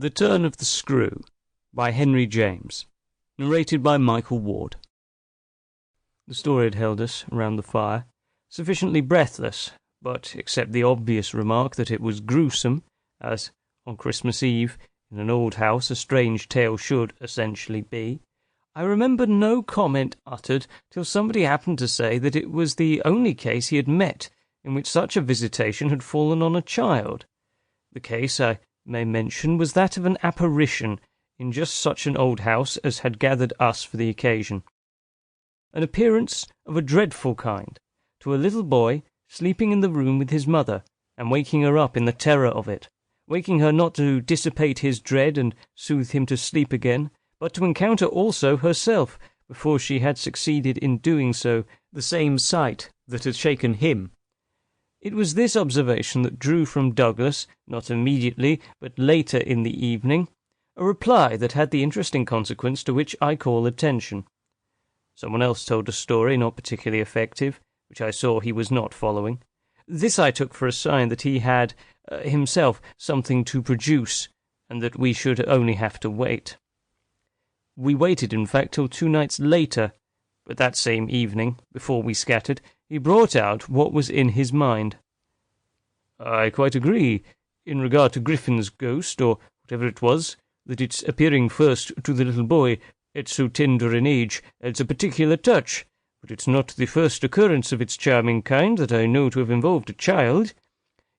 The Turn of the Screw by Henry James. Narrated by Michael Ward. The story had held us around the fire, sufficiently breathless, but except the obvious remark that it was gruesome, as on Christmas Eve, in an old house, a strange tale should essentially be, I remember no comment uttered till somebody happened to say that it was the only case he had met in which such a visitation had fallen on a child. The case, I may mention, was that of an apparition in just such an old house as had gathered us for the occasion. An appearance of a dreadful kind, to a little boy sleeping in the room with his mother, and waking her up in the terror of it, waking her not to dissipate his dread and soothe him to sleep again, but to encounter also herself, before she had succeeded in doing so, the same sight that had shaken him. It was this observation that drew from Douglas, not immediately, but later in the evening, a reply that had the interesting consequence to which I call attention. Someone else told a story, not particularly effective, which I saw he was not following. This I took for a sign that he had, himself, something to produce, and that we should only have to wait. We waited, in fact, till 2 nights later, but that same evening, before we scattered, he brought out what was in his mind. "I quite agree, in regard to Griffin's ghost, or whatever it was, that its appearing first to the little boy at so tender an age adds a particular touch, but it's not the first occurrence of its charming kind that I know to have involved a child.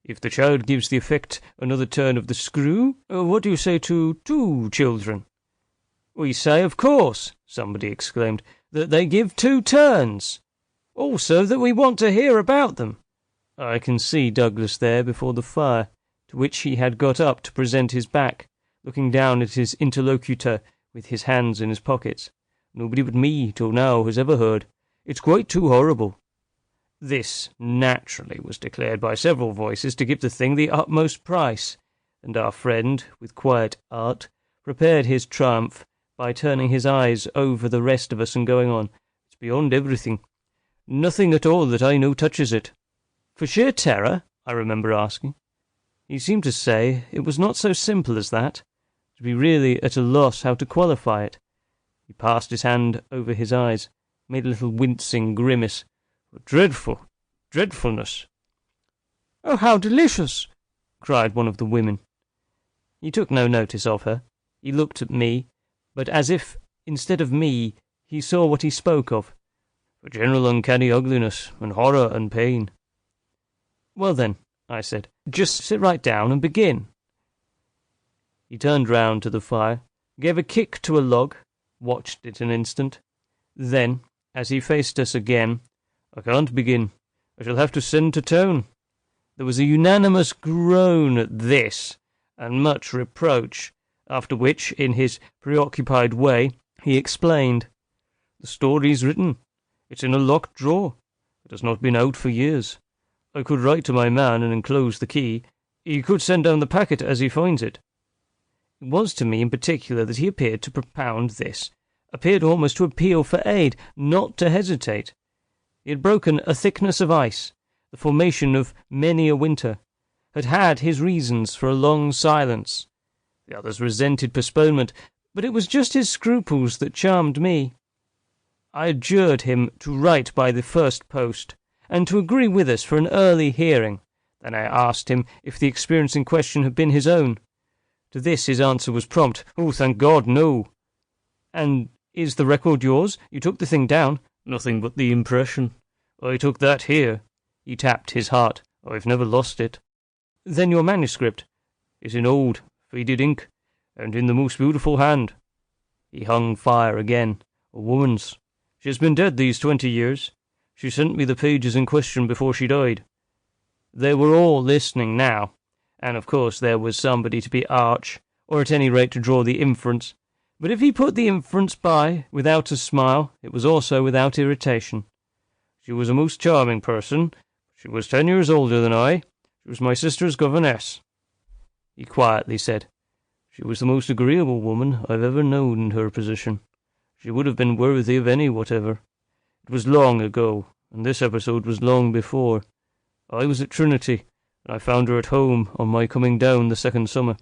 If the child gives the effect another turn of the screw, what do you say to 2 children?" "We say, of course," somebody exclaimed, "that they give 2 turns. Also that we want to hear about them." I can see Douglas there before the fire, to which he had got up to present his back, looking down at his interlocutor with his hands in his pockets. "Nobody but me, till now, has ever heard. It's quite too horrible." This, naturally, was declared by several voices to give the thing the utmost price, and our friend, with quiet art, prepared his triumph by turning his eyes over the rest of us and going on. "It's beyond everything. Nothing at all that I know touches it." "For sheer terror?" I remember asking. He seemed to say it was not so simple as that, to be really at a loss how to qualify it. He passed his hand over his eyes, made a little wincing grimace. "Dreadful, dreadfulness." "Oh, how delicious!" cried one of the women. He took no notice of her. He looked at me, but as if, instead of me, he saw what he spoke of. "For general uncanny ugliness, and horror and pain." "Well then," I said, "just sit right down and begin." He turned round to the fire, gave a kick to a log, watched it an instant. Then, as he faced us again, "I can't begin. I shall have to send to town." There was a unanimous groan at this, and much reproach, after which, in his preoccupied way, he explained. "The story's written. It's in a locked drawer. It has not been out for years. I could write to my man and enclose the key. He could send down the packet as he finds it." It was to me in particular that he appeared to propound this, appeared almost to appeal for aid, not to hesitate. He had broken a thickness of ice, the formation of many a winter, had had his reasons for a long silence. The others resented postponement, but it was just his scruples that charmed me. I adjured him to write by the first post, and to agree with us for an early hearing. Then I asked him if the experience in question had been his own. To this his answer was prompt. "Oh, thank God, no." "And is the record yours? You took the thing down?" "Nothing but the impression. I took that here." He tapped his heart. "I've never lost it." "Then your manuscript?" "Is in old, faded ink, and in the most beautiful hand." He hung fire again. "A woman's. She has been dead these 20 years. She sent me the pages in question before she died." They were all listening now, and of course there was somebody to be arch, or at any rate to draw the inference. But if he put the inference by without a smile, it was also without irritation. "She was a most charming person. She was 10 years older than I. She was my sister's governess." He quietly said, "She was the most agreeable woman I've ever known in her position. She would have been worthy of any whatever. It was long ago, and this episode was long before. I was at Trinity, and I found her at home on my coming down the second summer."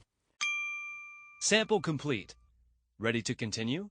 Sample complete. Ready to continue?